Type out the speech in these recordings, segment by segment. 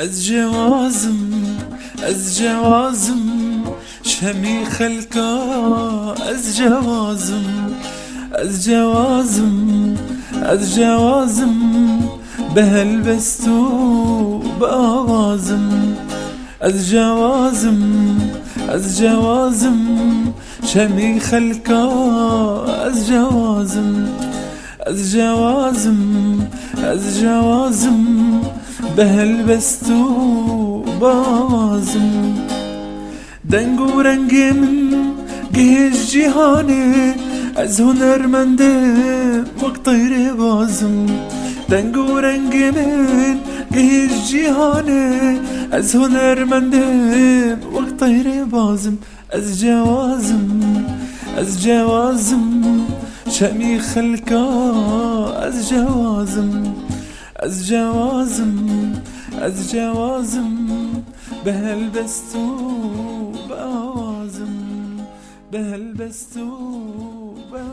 از جوازم از جوازم شمی خلکا از جوازم از جوازم از جوازم بهلبستو بآوازم از جوازم از جوازم شمی خلکا از جوازم از جوازم از جوازم بهلبستو بآوازم دنگ و رنگ من گهش جهانه از هنرمنده وقت طیر بازم دنگ و رنگ من گهش جهانه از هنرمنده وقت طیر بازم از جوازم از جوازم شمی خلکا از جوازم از جوازم از جوازم بهلبستو بآوازم بهلبستو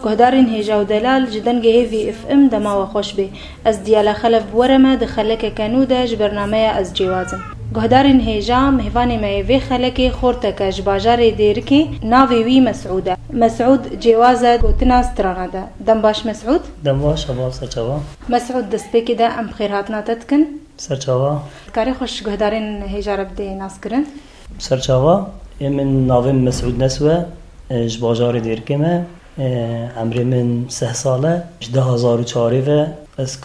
گهدارین هیجا و دلال جدن گهیوی اف ام دما و خوش بی از دیال خلف ورمه دخلک کنوده جبرنامه از جوازم گهدارین هیجا مهوانی میوی خلکی خورتک جباجار دیرکی ناوی وی مسعوده مسعود جوازه گوتنا استرانده دم باش مسعود دم باش ابا سرچاوا مسعود دست بکی ده ام خیراتنا تتکن سرچاوا کاری خوش گهدارین هیجا رب دی ناس کرن سرچاوا من ناویم مسعود نسوه جباجار دیرکی ما عمری من 3 ساله 2004 و از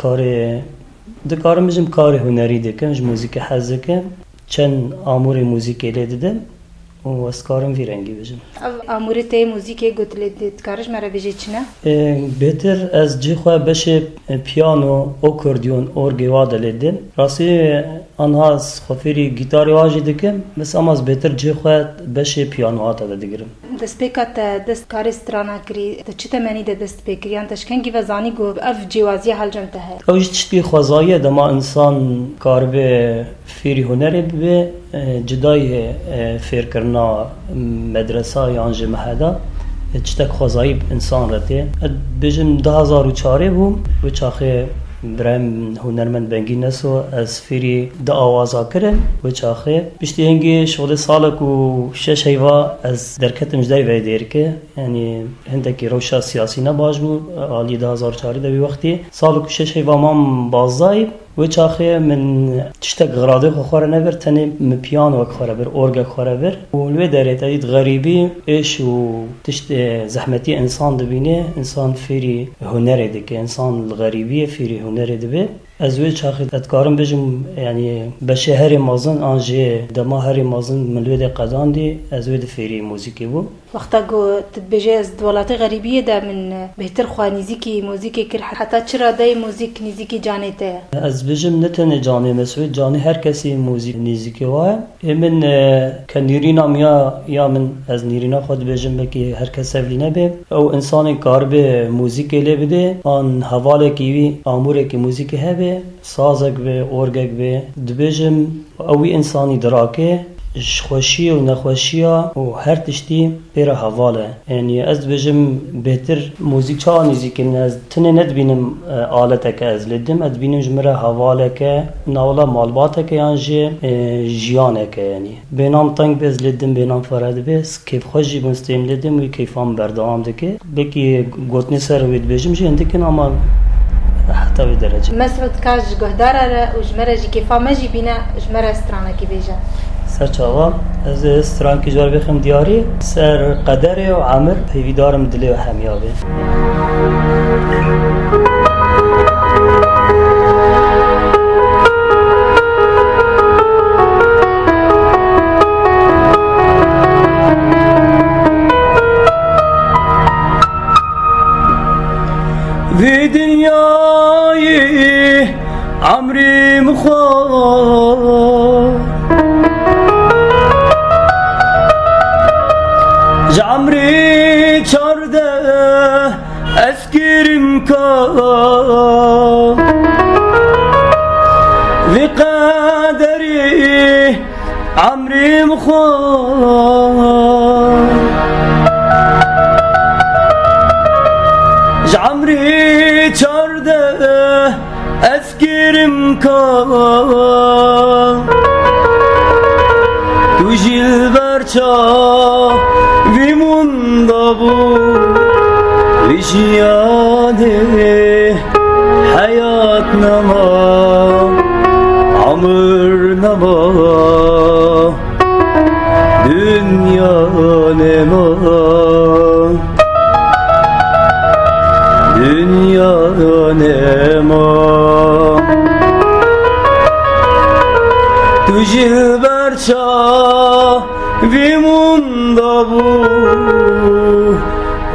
کارم میشم کار هنری دکم از موزیک حز دکم چند آمور موزیکی لیدم و از کارم ویرنگی بشم آموری تی موزیکی گوت لیدید کارش مرا بیجی چنه؟ بهتر از جی خواه بشه پیانو، اکوردیون، ارگی واده لیدم راستی آنها از خفیری گیتاری واجی دکم بس اما از بهتر جی خواه بشه پیانو واده دگرم دست پیکات دست کاری استرانا کری چی تمنی ده دست پیکریان تشکنگی و زانی گو اف جوازی حل جمته هر اوش چشتی خوازایه دما انسان کار به فیری هنری به جدای فیر کرنا مدرسه یا انجام هدا چتک خوازایی انسان رته بجم 2004 بوم و چاخه برام هنرمند بنگی نسو از فیری دا آوازا کرن و چاخه بشتی هنگی شغل سالک و 6 هیوا از درکتم جدای وی دیر که یعنی هندکی روشا سیاسی نباش بو آلی 2004 دوی وقتی سالک و 6 هیوا مام بازدائی و چاخه من تشتک غراده خواره نبر تنه پیانو خواره بر ارگ خواره بر و لوی داره تدید غریبی ایش و تشت زحمتی انسان دبینه انسان فیری هنره دکه انسان غریبی فیری هنره دبه از وی چاخه ادکارم بجم یعنی بشه هر مازن آنجه دما هر مازن ملوی ده قدان دی از وی ده فیری موزیکی بو وقتا گو تبجه از دولات غریبیه ده من بهتر خواه نیزیکی موزیکی کر حتی چرا ده موزیک نیزیکی جانه ته از بجم نتنه جانه مسعود جانه هر کسی موزیک نیزیکی واه من کنیرینام یا من از نیرینا خود بجم بکی هر کس اولی نبه او انسان کار به موزیکی لی بده آن حواله کیوی آموره که موزیکی هبه سازک به ارگک به دبجم اوی انسانی دراکه خوشی و نخوشی و هر تشتی پر حواله یعنی از بجم بهتر موزیک چا نیزی که از تنه ند بینم آلت که از لدم از بینم جمره حواله که ناولا مالبات که یانجه جیانه که یعنی بینام تنگ بز لدم بینام فراد بز کیف خوشی بنستیم لدم و کیفام بردام دکه بکی گوتنی سر وید بجم جه اندکن اما حتی به درجه مسعود کاج گهداره و جمره جی کیفا مجی بینه جمره استرانه کی بیجه سرچاوا از استران کی جوار بخم دیاری سر قدر و عمر پیویدارم دلی و همیابه وی دنیای عمری مخواه عمری 14 اسکرم کا وی قدری عمری مخواه عمری 14 اسکرم کا جیل برچا ویموندا بو ویجیاده حیات نما عمر نما dünya nema dünya nema tujil berça vimunda bu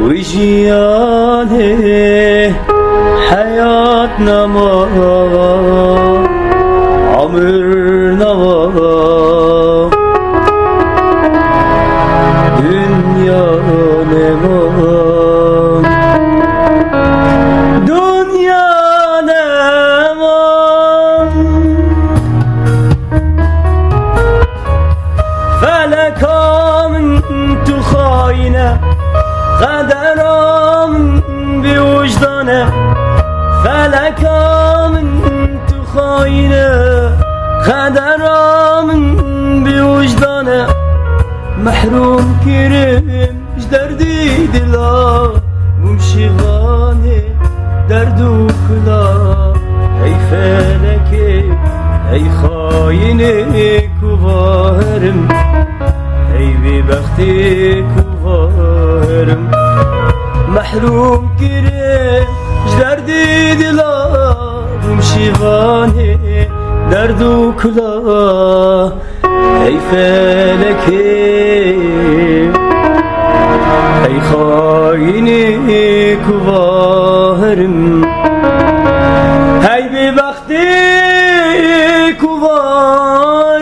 vijiyane hayat nama amr nama dünya neman dünya neman felekam tu khayne kaderam bi vicdane felekam tu khayne kaderam bi vicdane محروم كريم جدردي دلا ومشي غاني دردو كلا هي فلكي هي خاينك وظاهرم هي ببختك وظاهرم محروم كريم جدردي دلا ومشي غاني دردو كلا ای فلکی ای خاینی کوارم ای بی وقتی کوارم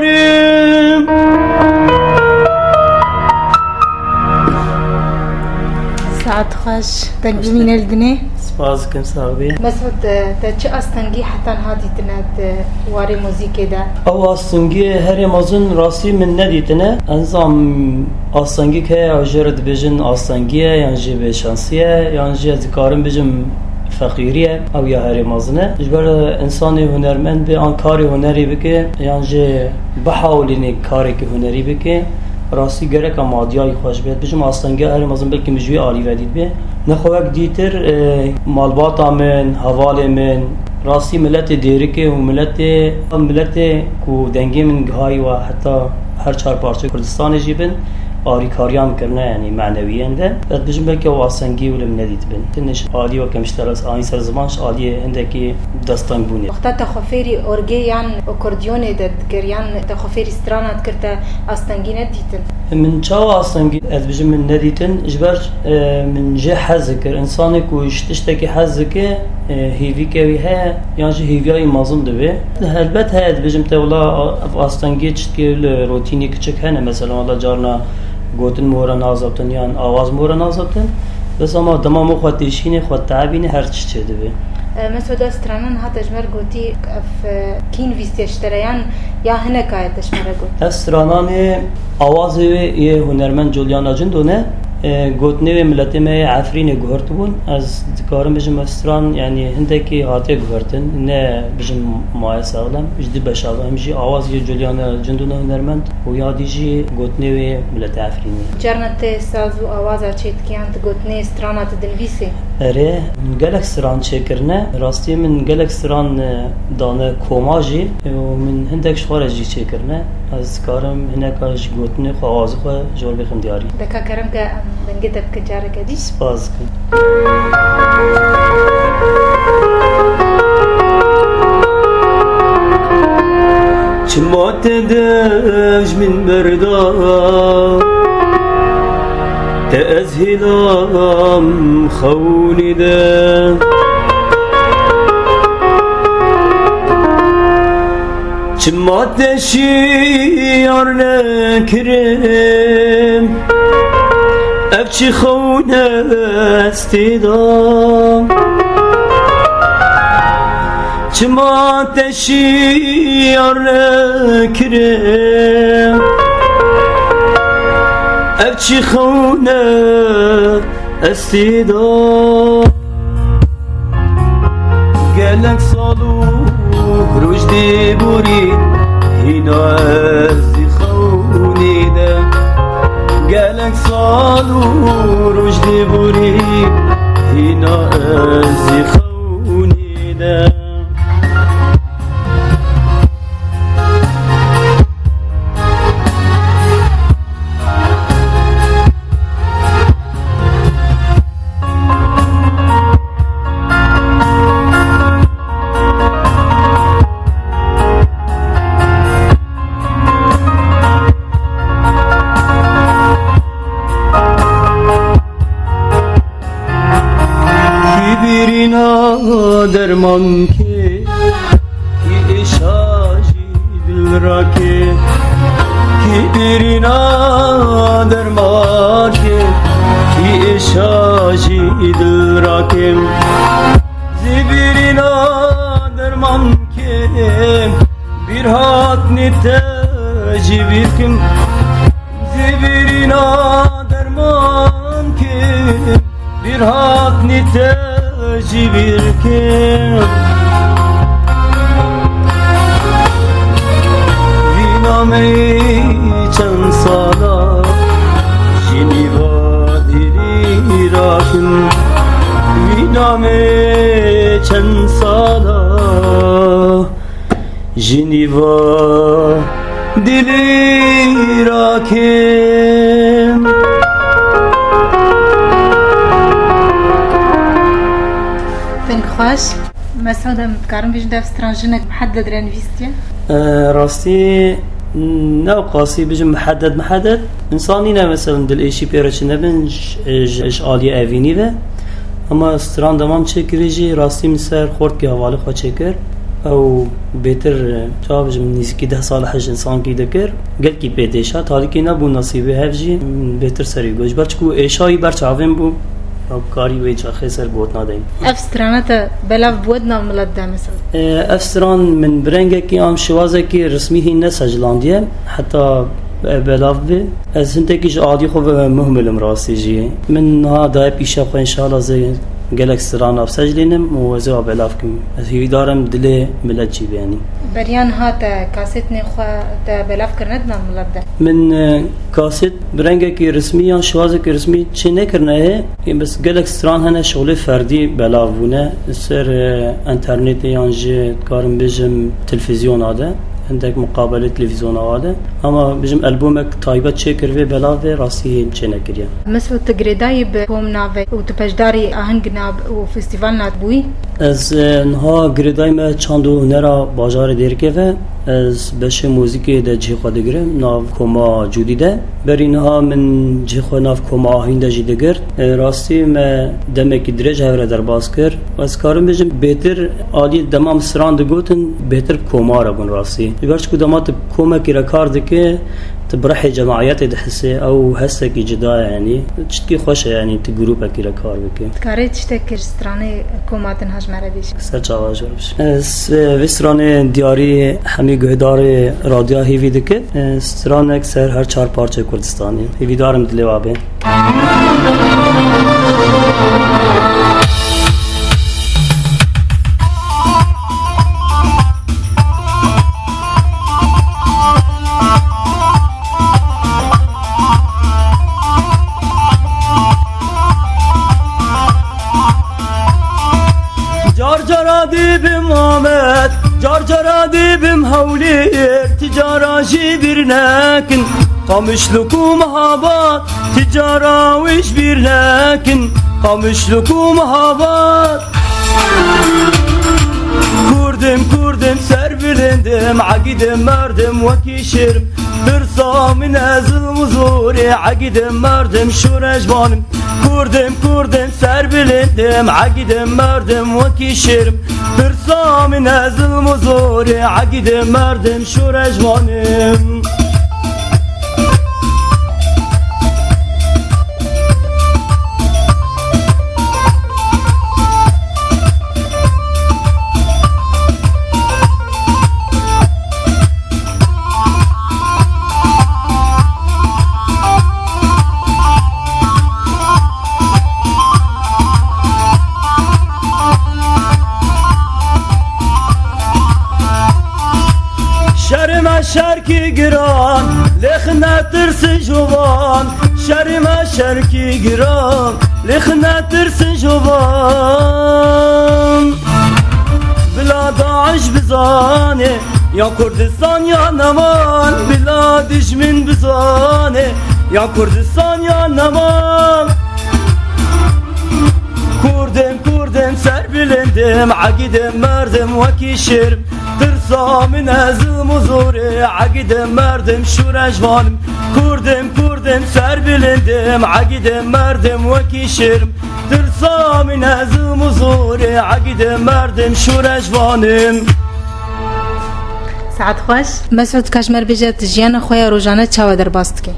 ساعت خوش تقدمين الدنيا سپاس کم صاحبی مسعود تا چه استنگی حتی هادی تناد واری موزیکی دا او آستنگی هر مازن راستی من ندیتنه انزام آستنگی که اجرد بجن آستنگیه یعنی جی به شانسیه یعنی جی ذکارم بجم فقیریه او یا هر مازنه جبر انسانی هنرمند به آن کاری هنری بکه یعنی جی بحاولینی کاری که هنری بکه راستی گرک مادیای خوش بیاد بجم آستنگی هر مازن بلکه مجوی عالی ودید به نخواهک دیتر مالباتا من حوال من راستی ملت دیرکه و ملت کو دنگی من گهای و حتی هر چهار پارچه کردستان جیبن آری کاریان کرنه یعنی معنویان ده بعد بجم بلکه واسنگی ولم ندید بن تنش عالی و کمشتر از آین سر زمانش عالی هندکی دستان بونه وقتا تخفیری اورگیان اکوردیون داد گریان تخفیری استرانات کرده استنگی ندیتن من چاو آستنگی از بجم من ندیتن جبر من جه حز کر انسانی کوش تشتکی حز که هیوی که وی ها یعنی هیویای مازن دوه البته هاد بجم تولا آستنگی چت که روتینی کچک هنه مثلا والا جارنا گوتن مورا نازبتن یعنی آواز مورا نازبتن بس اما دمامو خود دیشینه خود تعبینه هر چه دوه مسعود استرانان هات اجمر گوتی اف کین ویستیشتریان یا هنه کایت اجمر گوت استرانان آواز یه هنرمند جولیان اجندونه گوتنه و ملت ما عفرین گهرت بون از کارم بجم استران یعنی هندکی هاته گهرتن نه بجم ماه سالم جدی بشاو همجی آواز یه جولیان اجندونه هنرمند و یادیجی گوتنه و ملت عفرینی جرنت سازو آواز چیت کیانت گوتنه استرانات دنویسی اره گلک سران چه کرنه راستی من گلک سران دانه کوماجی و من هندک شوارجی چه کرنه از کارم هنکاش گوتنه خو آواز خو جور بخم دیاری دکا کرم که دنگتت کجاره کدی سپاس کن چما تدج من بردا تأزهلام خوني ده چما تشيار نكرم افچي خونه استدام چما تشيار نكرم افچي خونه استدام گلک سالو روش دی بوری هینا ازی خونی 100 سال و رجدی بوری هینا ازی خونیدم درمان که اشاجی دل را که بیرینا درمان که اشاجی دل را که بیرینا درمان که bir hat niteci bir kim بیرینا درمان که bir hat niteci bir kim Viname çan sala Jiniva dili rakim Viname çan sala Jiniva dili rakim خوش مسعود متكرم بيش داف سترانجينك محدد رانفيستيا راستي نو قاسي بيجي محدد انسانينا مثلا دل ايشي بيرش نبن اشعالي اويني و اما ستران دمام چكريجي راستي مسر خورد كي حوالي خوا چكر او بهتر جا بيجي نيزكي 10 سال حج انسان كي دكر قل كي بيديشا تالي كي نبو نصيبه هفجي بهتر سري گوش برچكو ايشاي برچاوين بو او کاری وی چه خسر گوت ندیم. افسترانت بلاف بودنا ملت ده مثلا. افستران من برنگه کی آم شوازه کی رسمی هی نسجلاندیه حتی بلاف بی. از هنده کیش عادی خوب مهملم راستی جیه. من ها دای پیشه خو انشالله زی گلک ستران اف سجلینم و زی بلاف کم. از هی دارم دل ملت جی بیانی. بریان ها تا کاست نخوا تا بلاف کردن ملت ده. من کاست برنگه کی رسمی آن شوازه کی رسمی چه نکرنه بس گلک ستران هنه شغل فردی بلاوونه سر انترنت یانجی کارم بجم تلفزیون آده عندك مقابله تلفزيون هذا اما بجم البومك تايبه تشكر في بلاوي راسي تشنكريا مثل تجريداي بكومنا وتبجداري اهنجنا وفستيفالنا بوي از نها گریدای ما چاندو هنرا بازار دیرکه از بشه موزیکی ده جی خود گرم ناو کما جودی ده بر اینها من جی خود ناو کما آهین ده جیده گرد راستی ما دمکی درج هفره در باز کرد و از کارم بجم بهتر آلی دمام سران ده گوتن بهتر کما را بون راستی بگرچ که دمات کما کی رکار ده که تبرحي جماعيات تحسي او هسه جدا يعني تشتكي خوش يعني تجروبه كده كار بك كاريت تشتكي ستراني كوماتن هاج مراديش سر جواز اس وستراني دياري همي گهدار راديو هيوي دك سترانك سر هر 4 پارچه کردستانی هيوي دارم دلوابه ديبم آمد جار جارا ديبم هولير تجارا جيبر لكن قامشلكو محابات تجارا ويش بير لكن قامشلكو محابات كردم سر بلندم عقيدم مردم وكي شرم برصا من ازل مزوري عقيدم مردم شورجبانم كردم سر بلندم عقيدم مردم وكي شرم برصا من ازل مزوري عقيدم مردم شورجبانم شركي قران لخنا ترس جوان شرم شرکی گرام لخنا ترسن جوان بلا داعش بزانه یا کردستان یا نمان بلا دشمن بزانه یا کردستان یا نمان کردم سر بلندم عقیدم مردم وکی شرم ترسا من ازم و زوره عقیدم مردم شورجوانم کردم سر بلندم عقیدم مردم وکی شرم ترسا من ازم و زوره عقیدم مردم شورجوانم سعد خوش مسعود کشمر بجت جیان خویا روزانه چاو در باست که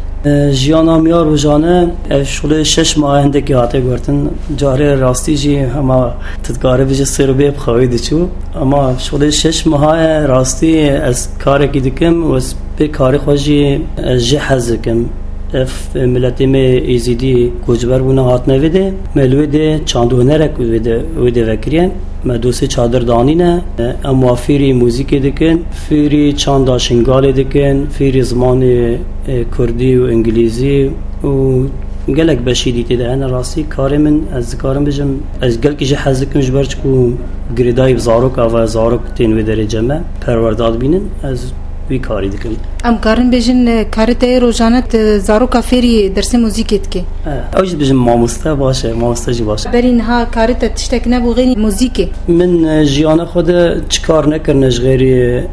جیانا میا روزانه شغل 6 ماه هندکی هاته گرتن جاره راستی جی اما تدکاره بجه سربه بخوایده چو اما شغل 6 ماه راستی از کار کی دکم و از به کار خوشی جه حزکم اف ملتی می ایزیدی کوچبر بونه هات نویده ملویده چاندونرک ویده وکریه ما دوستی چادر دانینه اما فیری موزیک دکن فیری چاندا شنگال دکن فیری زمان کردی و انگلیزی و گلک بشیدی تیده انا راستی کار من از کارم بجم از گلکی جه حزکم جبرچ کو گریدای بزاروک و زاروک تینوی درجه ما پرورداد بینن از وی کاری دکن ام کارن بجن کارته روزانه زارو کافری درس موزیکت که اوج بجم ماموستا باشه ماموستا جی باشه برین ها کارته تشتک نبو غیر موزیک من جیان خود چکار نکرنش غیر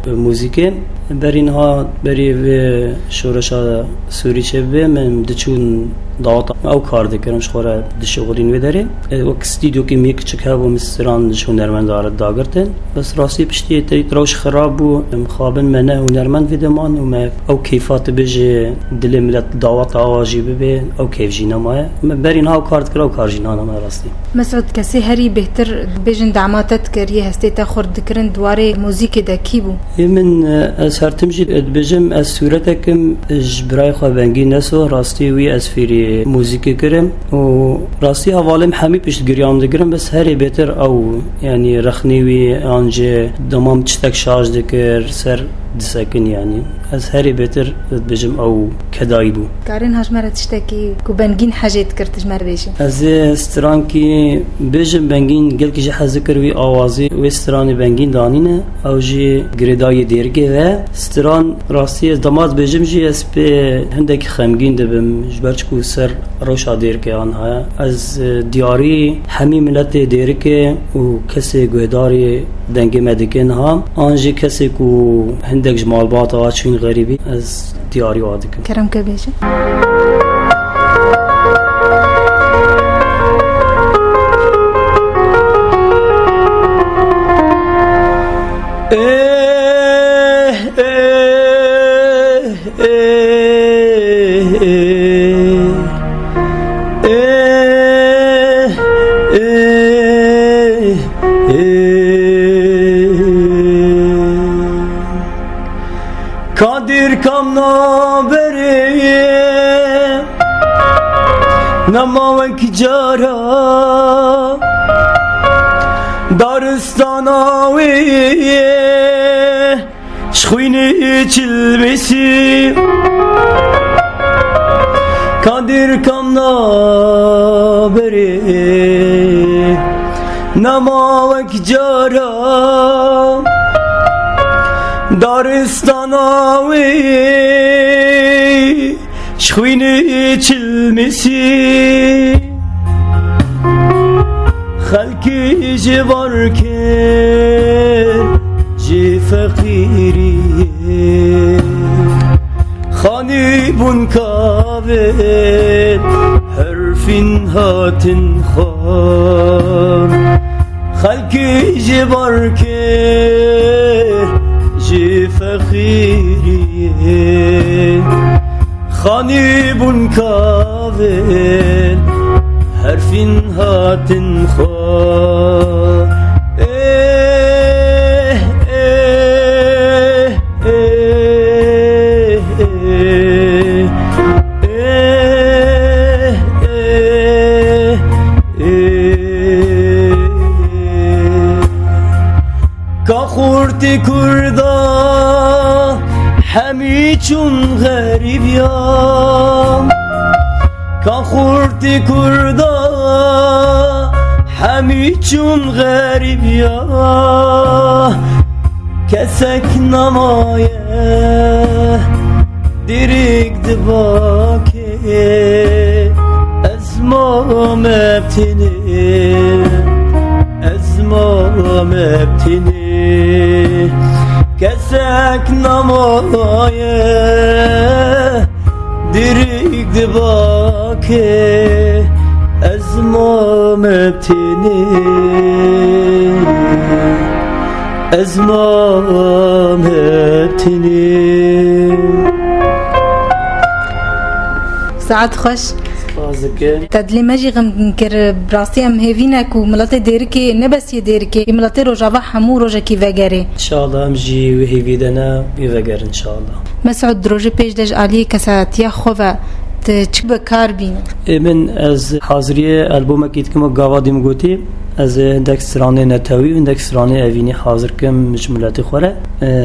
موزیک برین ها بری و شورشا سوری چه به من دچون داوت او کار دکرم شخوره دشغلین و داره و استودیو که میک چکه و مستران دشون نرمند دارد داگرتن بس راستی پشتی تروش خراب و مخابن منه و نرمند ویدمان و ما او کیفات بجه دل ملت دعوت آواجی ببین او کیف جینا ماه برین ها کار دکر او کار جینا ما راستی مسعود کسی هری بهتر بجن دعماتت کریه هستی تا خورد دکرن دواره موزیک دکی بو من از هر تمجی بجم از صورتکم جبرای خوابنگی نسو راستی وی از فیری موزیک کرم و راستی حوالم همی پشت گریام دکرم بس هری بهتر او یعنی رخنی وی آنجه دمام چتک شارژ دکر سر دسکن یعنی از هری بهتر بجم او کدایی بو کارن هشمره تشتکی کو بنگین حاجت کرتش مر بیشی از استران کی بجم بنگین گل کی جه ذکر وی آوازی و استران بنگین دانینه او جی گریدای دیرگه و استران راستی از دماز بجم جی اس به هندک خمگین دبم جبرچ کو سر روشا دیرگه آنها از دیاری همی ملت دیرگه و کسی گویداری دنگ مدکن ها آنجی کسی کو هندک جمال بات آچین غریبی از دیاری وادکن کرم که بیشه Kadir kamna beriye Namaven ki cara Daristana viye Şkhuyni çilmesi Kadir kamna beriye Namaven ki cara Daristana ve şkhuyni çilmesi Halki civar ke ji fakiriye Khani bun kavet harfin hatin khar Halki civar ke فخيري خاني بن كافل حرف هات خا كخورتي كردا همی چون غریب یام کان خورتی کردا همی چون غریب یا کسک نمایه دیریک دباکه از ما مبتینی از ما مبتینی کسک نمایه دیریک دباکه از ما مبتینی از ما مبتینی ساعت خوش فازكه تدلی مجی غم کر براستی ام هیوینک و ملت دیرکی نبس یه دیرکی ملت روجاوا همو روجا کی وگره ان شاء الله امجي وهي بيدنا يفقر ان شاء الله مسعود روجه پیش دج علی کساتیا خواه چه بکار بین من از حاضریه البوم کیت کما گاوادی مگوتی از اندک سرانه نتاوی و اندک سرانه اوینی حاضر کم مجموعات خوره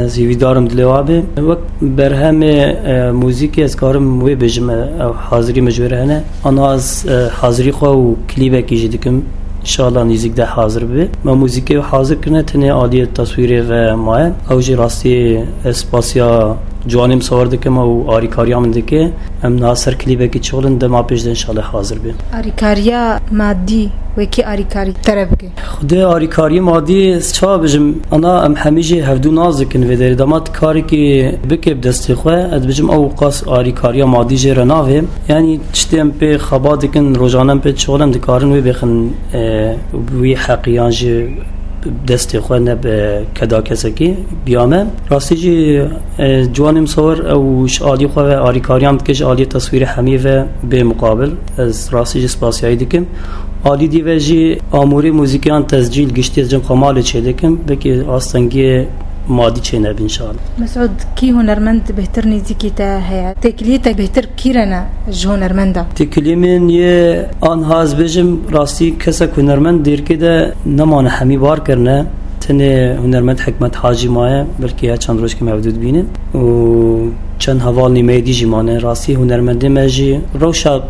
زیوی دارم دلوابه وقت برهم موزیکی از کارم وی بجم حاضری مجوره هنه انا از حاضری خواه و کلیبه کیجی دکم انشاءالله نزدیک ده حاضر به ما موزیکی حاضر کنه تنه عالی تصویر و ماه اوجی راستی اسپاسیا جوانیم صور دکم و آریکاریا من دکه ام ناصر کلیبه کی چولن دما پیش ده انشاءالله حاضر به آریکاریا مادی و کی آریکاری طرف که خود آریکاری مادی چا بجم انا ام همیشه هفدو نازکن و در دامات کاری که بکب دست خواه اد بجم او قاس آریکاریا مادی جره ناوه یعنی چتیم پی خبادکن روزانم پی چولم دکارن و بخن وی حقیان جه دستی خود نه به کدا کسکی بیامه راستی جی جوانم صور او شالی خو آریکاریام کش عالی تصویر همی و به مقابل از راستی جی سپاسیایی دکم عالی دیوژی آموری موزیکیان تسجیل گشتی از جم خمال چه دکم بکی آستنگی مادی چه نب انشاءالله مسعود کی هنرمند بهتر نزدیکی تا هیا تکلیت بهتر کیرنا هنرمندا تکلیمن یه آن هاز بجم راستی کسا هنرمند دیر که ده نمان همی بار کرنه تنه هنرمند حکمت حاجی ماه بلکه ها چند روز که موجود بینیم و چند حوال نیمه دیجی مانه راستی هنرمنده مجی روشا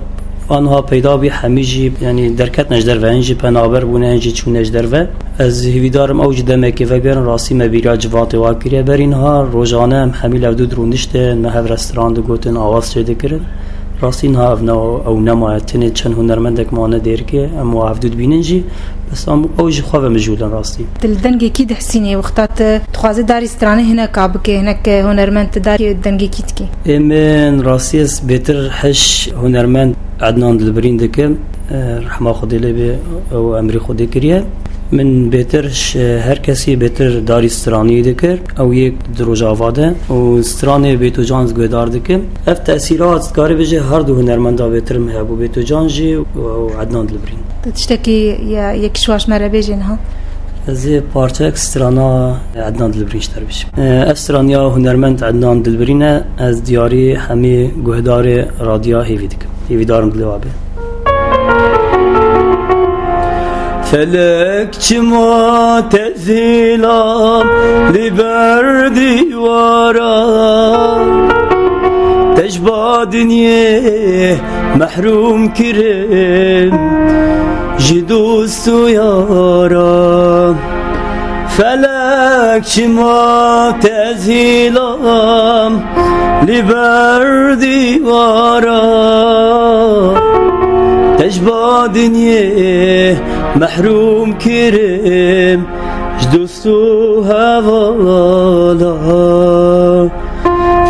آنها پیدا بی همیجی یعنی درکت نجدر و انجی پنابر بونه انجی چون نجدر و از هیویدارم اوج دمکی و بیرن راستی مبیرا جوات واکریه بر اینها روزانه هم همیل اودود رونشته مهو رستوران دو گوتن آواز چیده کرد راستی اینها او نمایتنه چند هنرمندک مانه دیر که اما افدود بیننجی بس ام اوج خواه مجودن راستی دلدنگی کی دحسینه وقتات تخوازه داری استرانه هنه کاب که هنک هنرمند داری دنگی کیت کی من راستی از بهتر حش هنرمند عدنان دلبرین دکم رحمه خودی لبه او امری خودی کریه من بهترش هر کسی بهتر داری استرانی دکر او یک دروج آواده و استرانی بیتو جانز گویدار دکم اف تأثیرات کاری بجه هر دو هنرمندا بهتر مهبو بیتو جانجی و عدنان دلبرین تشتکی یک شواش مره بیجین ها از پارچه استرانا عدنان دلبرینش تر بشم استرانیا هنرمند عدنان دلبرینه از دیاری همی گوهدار رادیا هیوی دکم هیوی دارم دلوابه فلك چما تزیلام لبر دیوارا تجبا دنیه محروم کرم جدوست و یارا فلك چما تزیلام لبر دیوارا تجبا دنیه محروم کرم جدوست و هوالا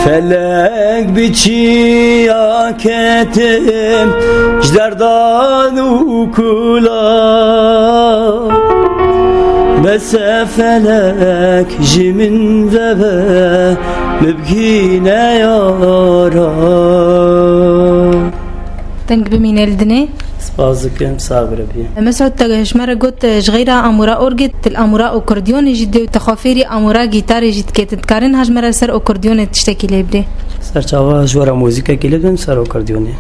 فلک بچی آکتم جدردان و کلا بس فلک جمن وبا مبكينا يارا تنگ بمين الدني سپاسكم صابر بي مسعود تشمر قلت جغيرا امورا اورجت الامورا اكورديون جدي تخافيري امورا جيتار جد كيت تكارن هجمر سر اكورديون تشتكي لبدي سرچاوا جوارا موزیکا کلیدم سر اکوردیونه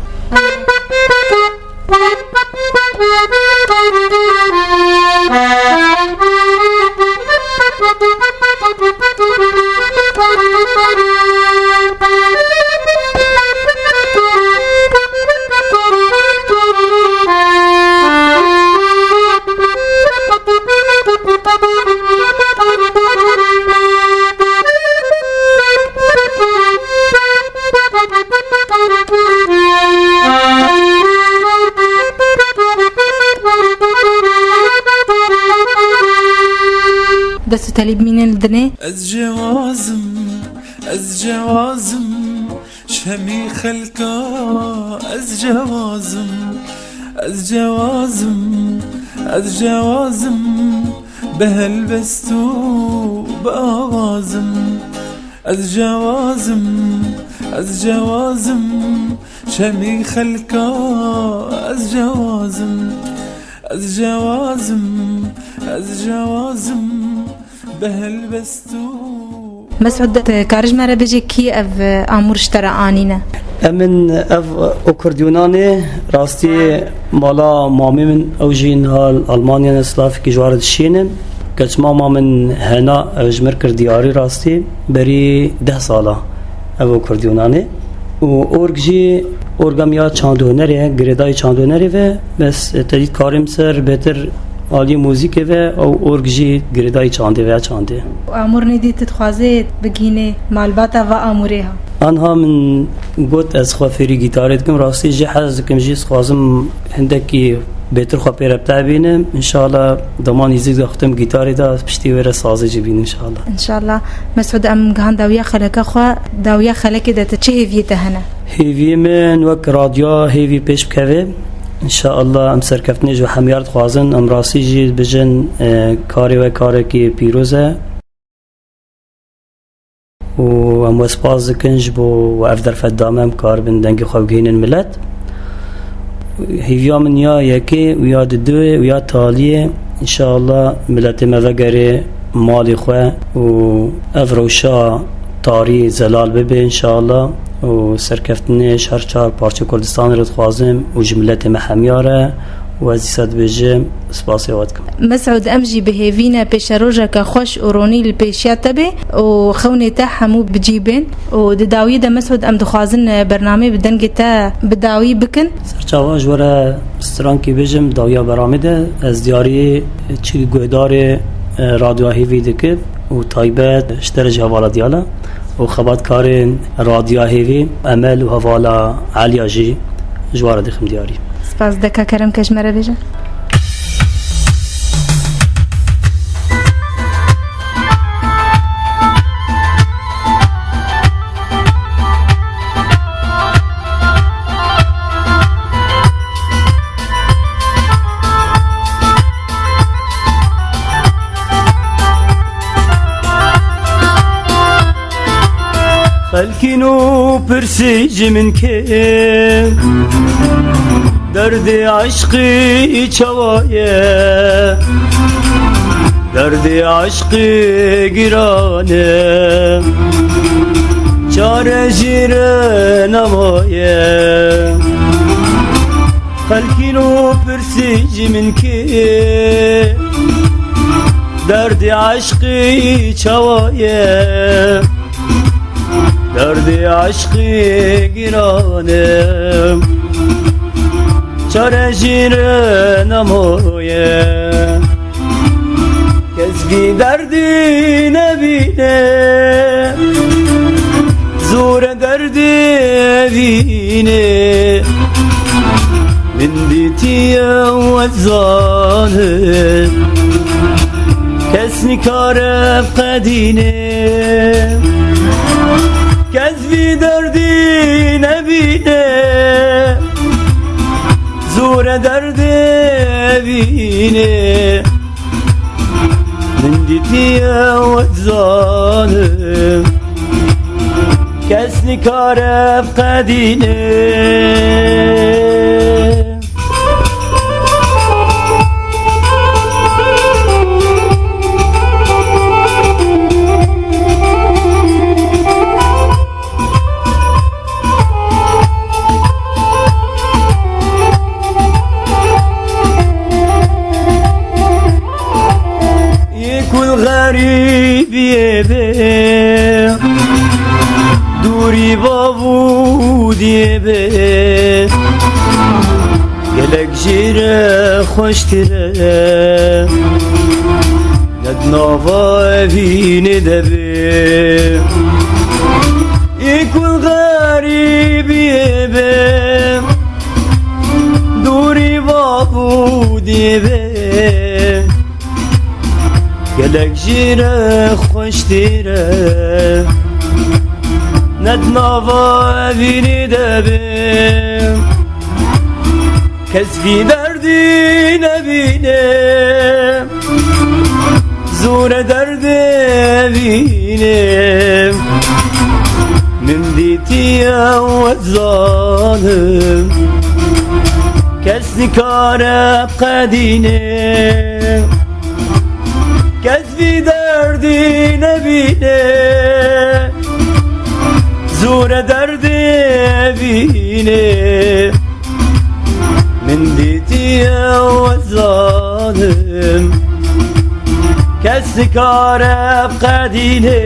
تتالي بمين الدنيا از جوازم شمي خلقا از جوازم بهلبستو بآوازم از جوازم شمي خلقا از جوازم بهلبستو. مسعود كارج مرة بيجي كي اف امور اشترى انينا من اف اوكرديوناني راستي مالا مامي من اوجين هال المانيا نسلاف كي جوارد الشينم كاش ماما من هنا اجمر كردياري راستي بري 10 سالا اف اوكرديوناني و اورجي اورگامیا چاندونری گریدای چاندونری و بس تدید کارم سر بهتر عالی موزیک و او اورگجی گریدای چانده و چانده امور ندی تتخوازه بگینه مالباتا و امورها آنها من گوت از خوافری گیتارت کم راستی جی حز کم جیس خوازم هندکی بهتر خواه پیربتا بینم انشاءالله دمان ایزیگ داختم گیتاری دا پشتی ویره سازه جی بین انشاءالله انشاءالله. مسعود ام گهان داویا خلکه خواه داویا خلکه داتا چه هیویته هنه؟ هیوی من وک رادیو هیوی پیش بکوه انشاءالله ام سرکفتنی جو همیارد خوازن ام راستی جی بجن کاری و کاری که پیروزه و ام وسپاز کنج بو و افدر فدامم کار بین دنگی خوابگین ملت هیویا من یا یکی و یا دوی و یا تالیه انشاءالله ملت موگره مالی خواه و افروشا تاری زلال ببه انشاءالله و سرکفتنش هر چهار پارچه کردستان رو خوازم و جملت محمیاره و عزیزت بجم سپاسی واد کم. مسعود امجی بهیوینا پیش روژا که خوش اورونی لپیشیات تبه و خونه تا همو بجیبین و داوی دا مسعود ام دخوازن برنامه بدنگ تا بداوی بکن سرچاواج وره سترانکی بجم داویا برنامه ده از دیاری چی گویدار رادیو هیوی دکه و تایبت اشترج حوالا دیالا و خبات کارین رادیو هیوی عمل و حوالا علیا جی جوار دخم دیاری. سپاس دکا کرم کش مره بجن. خلكينو برسيج من كيم دردي عشقي چوايه دردي عشقي گرانه چاره جير نمايه خلكينو برسيج من كيم دردي عشقي چوايه دردی عشقی گرانم چاره جیر نمایه کسی دردی نبینه زور دردی بینه من دیتی و زانه کس نکارب قدینه کسی دردی نبینه زور درد بینه من دیتی و زانم کس نکارب قدینه غریبیه به دوری بابودیه به گلک جیره خوشتره ندناوا وینه دبه یکون غریبیه به دوری بابودیه به گلک جیره خوش دیره ندناوا اوینی دبیم کس بی دردی نبینم زور درد بینم من دیتی و ظالم کس نکار قدینه کس بی دردی نبینه زور درد بینه من دیتی و ظالم کس نکار قدینه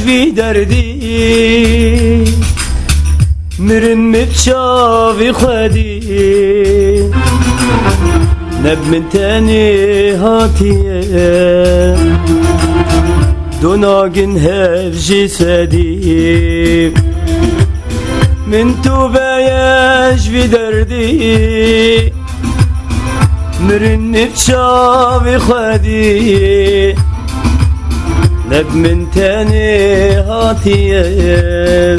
بی دردی مرن مبشافي خدي نب من تاني هاتيه دوناقن هف جسدي من تو بايش في دردي مرن مبشافي خدي نب من تاني هاتيه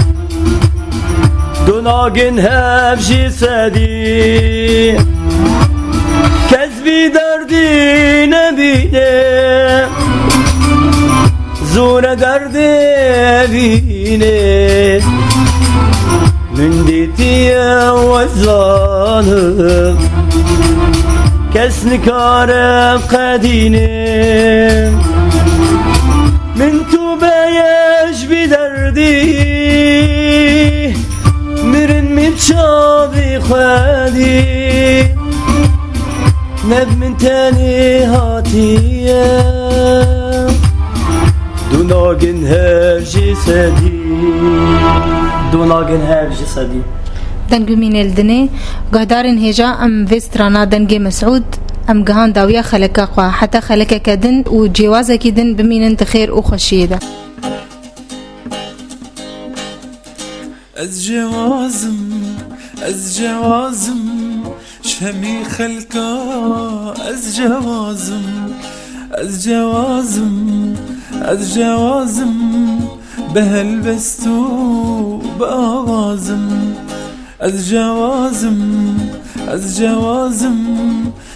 دوناقن هف جسدي كذبي دردي نبينه زور دردي بينه من ديتي وزانه كس نكار قدينه من تو بايش بدردي مرن متشابي خدي نب من تاني هاتيه دوناقن هف جسدي دوناقن هف جسدي دنگو مين الدني قهدارن هجا ام فيسترانا دنگي مسعود ام جهان داوية خلقا قوا حتى خلقا كدن و جوازا كدن بمين تخير و خشيدا از جوازم شمي خلقا از جوازم بهلبستو بآغازم از جوازم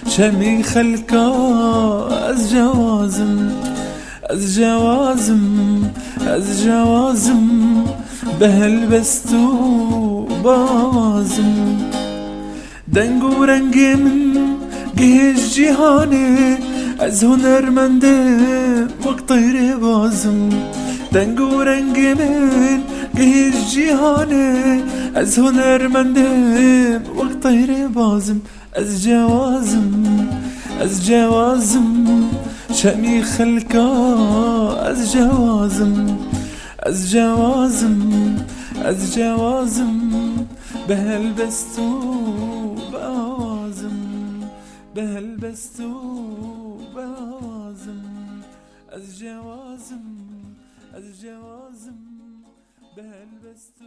شمي خلقا از جوازم بهلبستو بآغازم دنگو رنگ من گهش جهانه از هنرمنده وقت طير بازم دنگو رنگ من گهش جهانه از هنرمنده وقت طير بازم از جوازم شمي خلقا از جوازم بهلبستو بآوازم بهلبستو بآوازم از جوازم بهلبستو